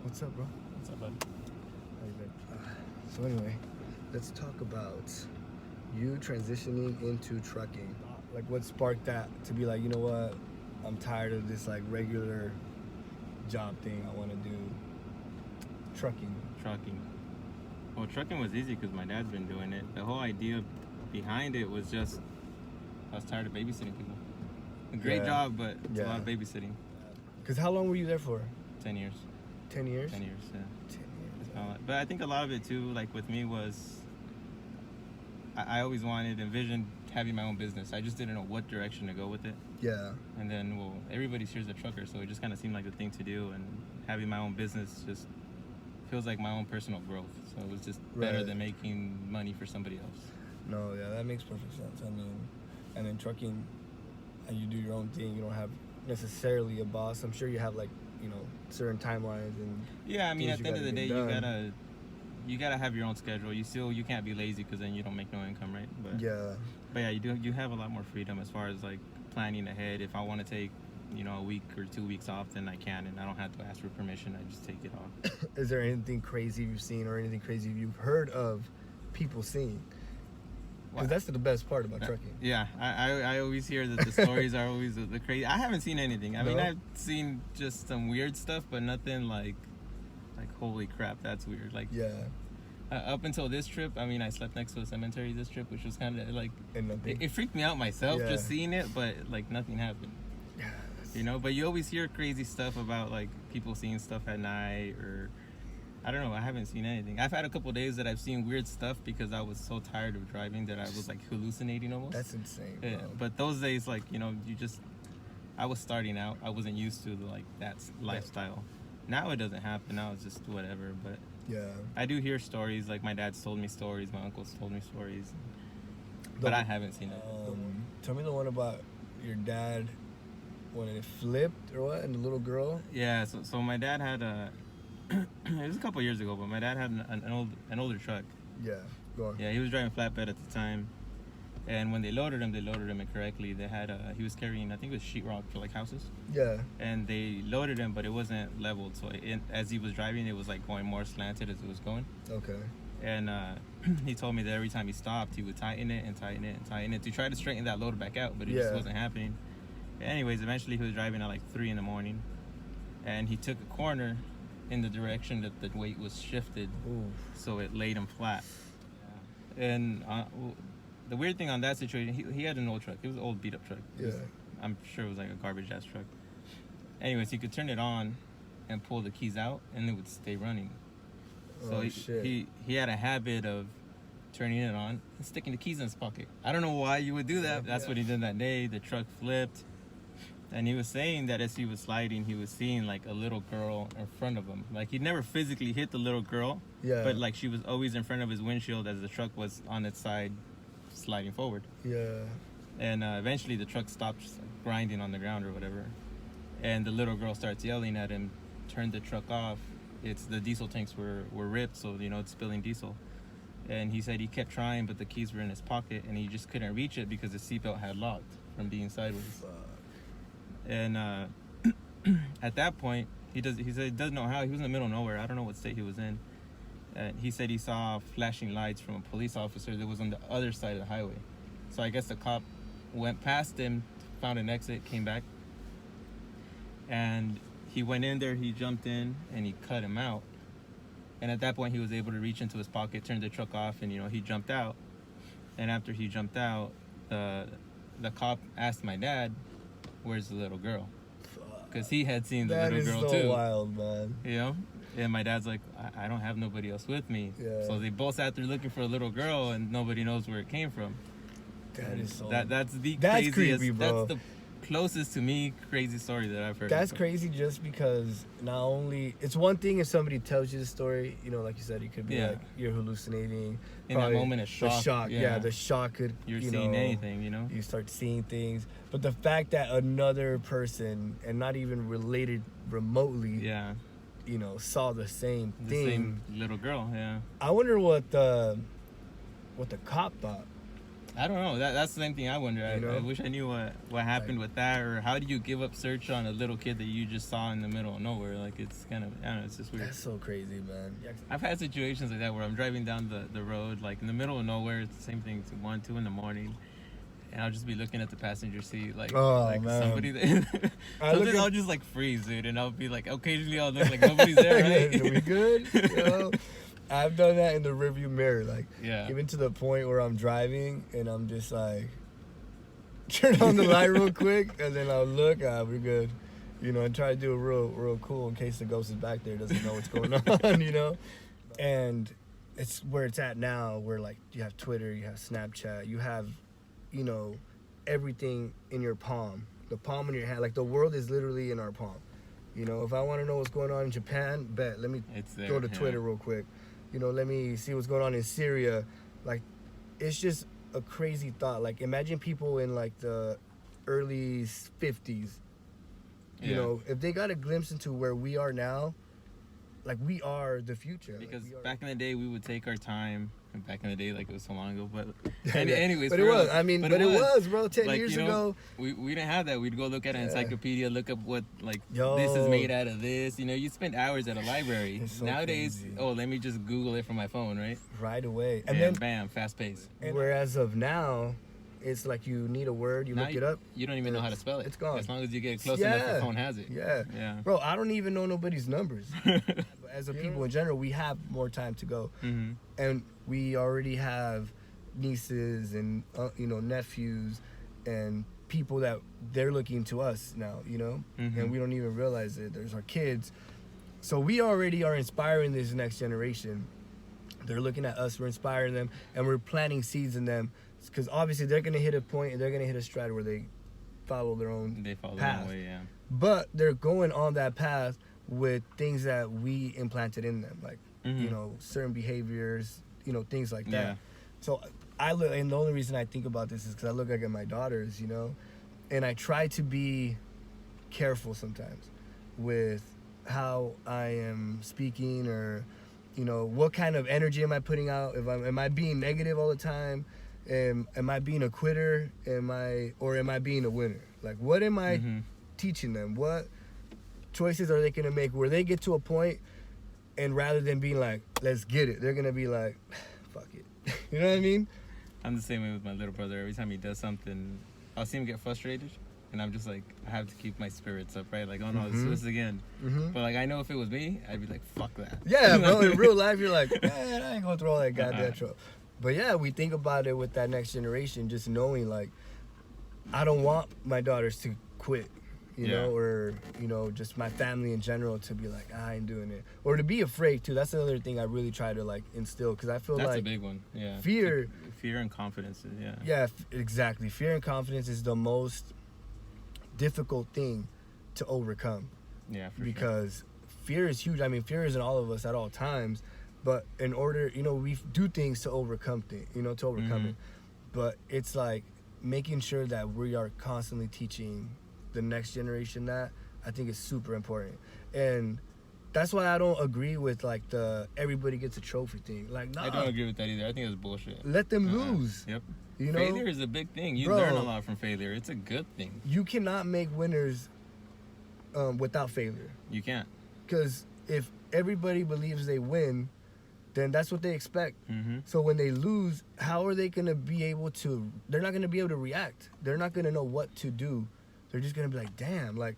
What's up, bro? What's up, bud? How you been? So anyway, let's talk about you transitioning into trucking. Like, what sparked that to be like, you know what? I'm tired of this like regular job thing. I want to do trucking. Well, trucking was easy because my dad's been doing it. The whole idea behind it was just I was tired of babysitting people. A great job, but it's a lot of babysitting. Cause how long were you there for? 10 years. 10 years. 10 years, yeah. 10 years. But I think a lot of it too, like with me, was I always envisioned having my own business. I just didn't know what direction to go with it. Yeah. And then, well, everybody here's a trucker, so it just kind of seemed like the thing to do. And having my own business just feels like my own personal growth. So it was just better than making money for somebody else. No, yeah, that makes perfect sense. I mean, and in trucking, and you do your own thing. You don't have necessarily a boss. I'm sure you have like, you know, certain timelines and. Yeah, I mean, at the end of the day, you gotta have your own schedule. You can't be lazy because then you don't make no income, right? But yeah, you have a lot more freedom as far as like planning ahead. If I want to take, you know, a week or 2 weeks off, then I can, and I don't have to ask for permission. I just take it off. Is there anything crazy you've seen or anything crazy you've heard of people seeing? Because that's the best part about trucking. Yeah, I always hear that the stories are always the crazy. I haven't seen anything. I mean, I've seen just some weird stuff, but nothing like holy crap, that's weird. Like, up until this trip, I mean, I slept next to a cemetery this trip, which was kind of like, it freaked me out myself just seeing it, but like nothing happened. Yeah. You know, but you always hear crazy stuff about like people seeing stuff at night, or I don't know. I haven't seen anything. I've had a couple days that I've seen weird stuff because I was so tired of driving that I was like hallucinating almost. That's insane. Yeah, but those days, like, you know, I was starting out. I wasn't used to that lifestyle. Now it doesn't happen. Now it's just whatever. But I do hear stories. Like my dad's told me stories. My uncle's told me stories. But I haven't seen it. Tell me the one about your dad when it flipped or what, and the little girl. Yeah. So my dad had it was a couple years ago, but my dad had an older truck. Yeah. Go on. Yeah, he was driving flatbed at the time. And when they loaded him incorrectly. They had he was carrying, I think it was sheetrock for like houses. Yeah. And they loaded him, but it wasn't leveled. So as he was driving, it was like going more slanted as it was going. Okay. And he told me that every time he stopped, he would tighten it and tighten it and tighten it to try to straighten that load back out, but it just wasn't happening. Anyways, eventually he was driving at like 3 in the morning, and he took a corner in the direction that the weight was shifted. Ooh. So it laid him flat. And the weird thing on that situation, he had an old truck. It was an old beat-up truck. I'm sure it was like a garbage-ass truck. Anyways, he could turn it on and pull the keys out, and it would stay running. So he had a habit of turning it on and sticking the keys in his pocket. I don't know why you would do that. That's what he did that day. The truck flipped. And he was saying that as he was sliding, he was seeing like a little girl in front of him. Like, he never physically hit the little girl, but like she was always in front of his windshield as the truck was on its side sliding forward. Yeah. And eventually the truck stopped grinding on the ground or whatever. And the little girl starts yelling at him, turned the truck off. The diesel tanks were ripped, so, you know, it's spilling diesel. And he said he kept trying, but the keys were in his pocket, and he just couldn't reach it because the seatbelt had locked from being sideways. And at that point, he said he doesn't know how. He was in the middle of nowhere. I don't know what state he was in. He said he saw flashing lights from a police officer that was on the other side of the highway. So I guess the cop went past him, found an exit, came back, and he went in there. He jumped in and he cut him out. And at that point, he was able to reach into his pocket, turn the truck off, and, you know, he jumped out. And after he jumped out, the cop asked my dad, "Where's the little girl?" Because he had seen the little girl too. That is so wild, man. You know? And my dad's like, I don't have nobody else with me. Yeah. So they both sat there looking for a little girl, and nobody knows where it came from. That's the craziest. Creepy, bro. That's the closest to me crazy story that I've heard. That's crazy just because not only... It's one thing if somebody tells you the story, you know, like you said, it could be like you're hallucinating. In that moment of shock. The shock, the shock could... You're seeing anything, you know? You start seeing things. But the fact that another person, and not even related remotely... you know, saw the same thing. The same little girl, I wonder what the cop thought. I don't know. That's the same thing I wonder. I wish I knew what happened with that, or how do you give up search on a little kid that you just saw in the middle of nowhere? Like, it's kind of, I don't know, it's just weird. That's so crazy, man. I've had situations like that where I'm driving down the road, like in the middle of nowhere. It's the same thing. It's 1, 2 in the morning. And I'll just be looking at the passenger seat, like man. somebody there. Sometimes I'll just like freeze, dude, and I'll be like, occasionally I'll look like nobody's there, right? Are we good? You know? I've done that in the rearview mirror, like even to the point where I'm driving and I'm just like, turn on the light real quick, and then I'll look, we're good, you know, and try to do it real cool in case the ghost is back there, doesn't know what's going on, you know. And it's where it's at now, where like you have Twitter, you have Snapchat, you have, you know, everything in your palm, the palm in your hand. Like the world is literally in our palm. You know, if I want to know what's going on in Japan, let me go to Twitter real quick. You know, let me see what's going on in Syria. Like, it's just a crazy thought. Like, imagine people in like the early 50s. You know, if they got a glimpse into where we are now, like we are the future. Because back in the day, we would take our time. Back in the day, like it was so long ago, but anyways. But it was. I mean, but it was, bro. 10 years ago, we didn't have that. We'd go look at an encyclopedia, look up what this is made out of this. You know, you spend hours at a library. So nowadays, crazy. let me just Google it from my phone, right? Right away, and then bam, fast pace. Whereas of now, it's like you need a word, you look it up. You don't even know how to spell it. It's gone. As long as you get close enough, the phone has it. Yeah. Bro, I don't even know nobody's numbers. As a people in general, we have more time to go. Mm-hmm. And we already have nieces and, you know, nephews and people that they're looking to us now, you know? Mm-hmm. And we don't even realize it. There's our kids. So we already are inspiring this next generation. They're looking at us, we're inspiring them, and we're planting seeds in them. Because obviously they're going to hit a point and they're going to hit a stride where they follow their own path. Their own way, yeah. But they're going on that path with things that we implanted in them, like, you know, certain behaviors, you know, things like that. Yeah. So I look, and the only reason I think about this is because I look at my daughters, you know, and I try to be careful sometimes with how I am speaking, or, you know, what kind of energy am I putting out? Am I being negative all the time? Am I being a quitter? Am I being a winner? Like, what am I teaching them? What choices are they going to make where they get to a point, and rather than being like, let's get it, they're going to be like, fuck it. You know what I mean? I'm the same way with my little brother. Every time he does something, I'll see him get frustrated, and I'm just like, I have to keep my spirits up, right? Like, oh no, let's do this again. But like, I know if it was me, I'd be like, fuck that. Yeah, bro, in real life, you're like, man, I ain't going to throw all that goddamn trouble. But yeah, we think about it with that next generation, just knowing like, I don't want my daughters to quit, you know, or, you know, just my family in general to be like, I ain't doing it. Or to be afraid too. That's another thing I really try to like instill, because I feel that's like a big one. Yeah. Fear and confidence. Yeah. Yeah, exactly. Fear and confidence is the most difficult thing to overcome. Yeah, because fear is huge. I mean, fear is in all of us at all times. But in order, you know, we do things to overcome it. But it's like making sure that we are constantly teaching the next generation that, I think is super important. And that's why I don't agree with like the everybody gets a trophy thing. Like, nah, I don't agree with that either. I think it's bullshit. Let them lose. Yep. You know? Failure is a big thing. You learn a lot from failure. It's a good thing. You cannot make winners without failure. You can't. Because if everybody believes they win, then that's what they expect. So when they lose, how are they going to be able to, they're not going to be able to react. They're not going to know what to do. They're just going to be like, damn, like,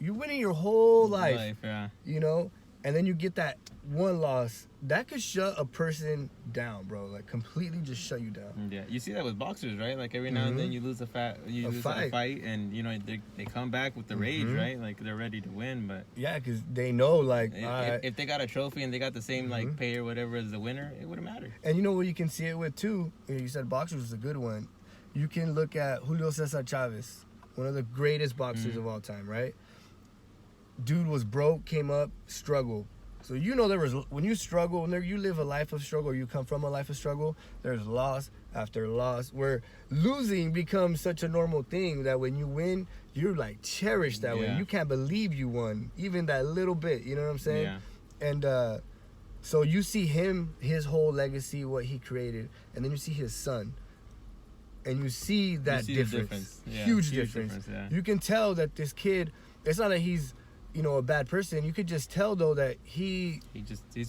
you're winning your whole life, you know? And then you get that one loss, that could shut a person down, bro. Like, completely just shut you down. Yeah, you see that with boxers, right? Like, every now and then you lose a fight, and, you know, they come back with the rage, right? Like, they're ready to win, but... Yeah, because they know, like... If they got a trophy and they got the same, like, pay or whatever as the winner, it wouldn't matter. And you know what you can see it with, too? You said boxers was a good one. You can look at Julio Cesar Chavez, one of the greatest boxers of all time, right? Dude was broke, came up, struggled. So you know when you struggle, when you live a life of struggle, or you come from a life of struggle, there's loss after loss, where losing becomes such a normal thing that when you win, you're like cherished that way. You can't believe you won, even that little bit, you know what I'm saying? Yeah. And so you see his whole legacy, what he created, and then you see his son. and you see that see the difference. Yeah, Huge difference. Yeah. You can tell that this kid, it's not that he's, you know, a bad person. You could just tell though that he's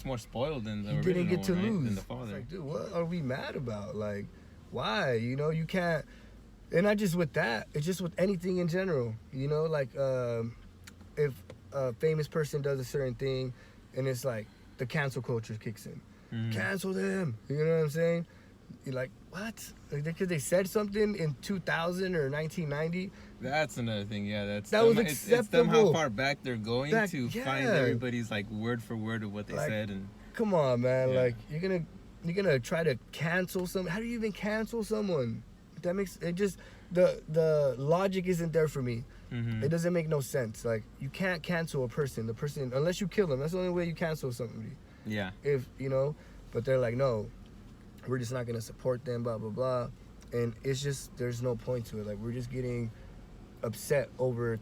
more spoiled than the he original didn't get to one, right? lose. Than the It's father. like, dude, what are we mad about? Like, why? You know, you can't. And not just with that. It's just with anything in general. You know, like if a famous person does a certain thing, and it's like the cancel culture kicks in. Mhm. Cancel them. You know what I'm saying? You're like, what? Like, because they said something in 2000 or 1990. That's another thing. Yeah, That them, was it's them how acceptable. far back they're going to find everybody's like word for word of what they Like, said. And come on, man. Yeah. Like, you're gonna try to cancel someone. How do you even cancel someone? That makes it just the logic isn't there for me. Mhm. It doesn't make no sense. Like, you can't cancel a person. The person, unless you kill them. That's the only way you cancel somebody. yeah, If you know, but they're like, no, we're just not gonna support them. Blah blah blah. And it's just there's no point to it. Like, we're just getting upset over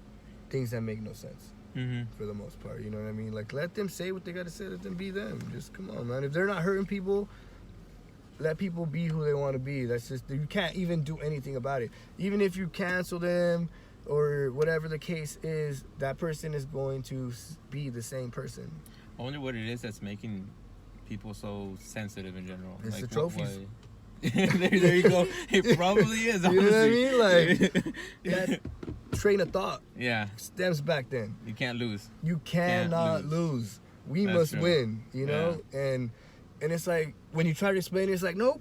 things that make no sense mhm. for the most part. You know what I mean? Like, let them say what they gotta say. Let them be them. Just come on, man. If they're not hurting people, let people be who they want to be. That's just, you can't even do anything about it. Even if you cancel them or whatever the case is, that person is going to be the same person. I wonder what it is that's making people so sensitive in general. It's like, the trophies. there you go. It probably is. You know what I honestly. mean? Like, that train of thought yeah, stems back then. you can't lose. You cannot lose. lose. We That's must true. win, you know? And it's like, when you try to explain it, it's like, nope,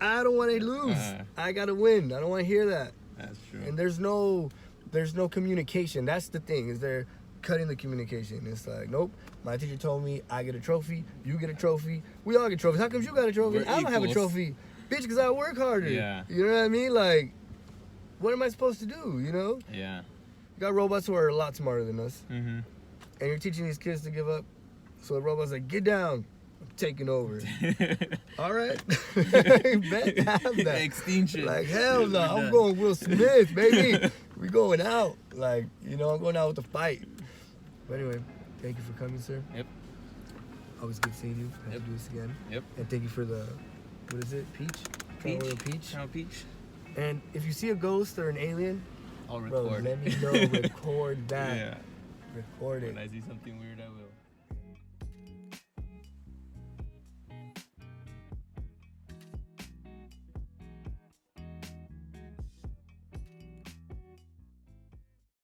I don't want to lose. I got to win. I don't want to hear that. That's true. And there's no communication. That's the thing, is they're cutting the communication. It's like, nope, my teacher told me I get a trophy, you get a trophy, we all get trophies. How come you got a trophy? We're I don't have a equals. trophy. Bitch, because I work harder. Yeah. You know what I mean? Like, what am I supposed to do, you know? Yeah. You got robots who are a lot smarter than us, Mhm. and you're teaching these kids to give up. So the robot's like, get down. I'm taking over. All right. Bet have that. Extinction. Like, hell no. We're I'm done. going Will Smith, baby. We going out. Like, you know, I'm going out with a fight. But anyway, thank you for coming, sir. Yep. Always good seeing you. Have Yep. to do this again. Yep. And thank you for the, what is it? Peach? Tropical peach. Crown peach. And if you see a ghost or an alien, I'll bro, record. let me know. Record that. Yeah. Record it. When I see something weird, I will.